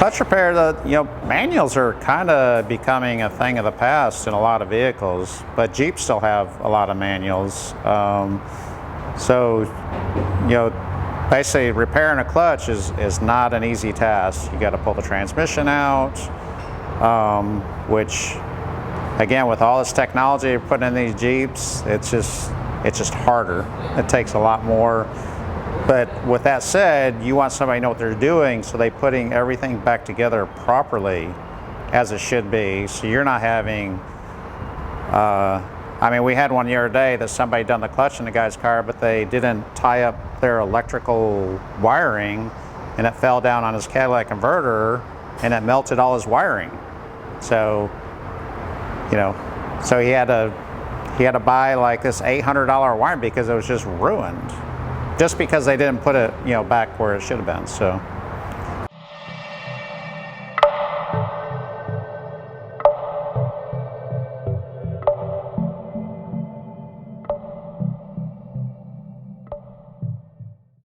clutch repair, manuals are kind of becoming a thing of the past in a lot of vehicles, but Jeeps still have a lot of manuals. Basically repairing a clutch is not an easy task. You got to pull the transmission out, which, again, with all this technology you're putting in these Jeeps, it's just harder. It takes a lot more. But with that said, you want somebody to know what they're doing, so they're putting everything back together properly as it should be. So you're not having, we had one the other day that somebody done the clutch in the guy's car, but they didn't tie up their electrical wiring, and it fell down on his catalytic converter, and it melted all his wiring. So, so he had to buy like this $800 wiring because it was just ruined, just because they didn't put it, back where it should have been. So.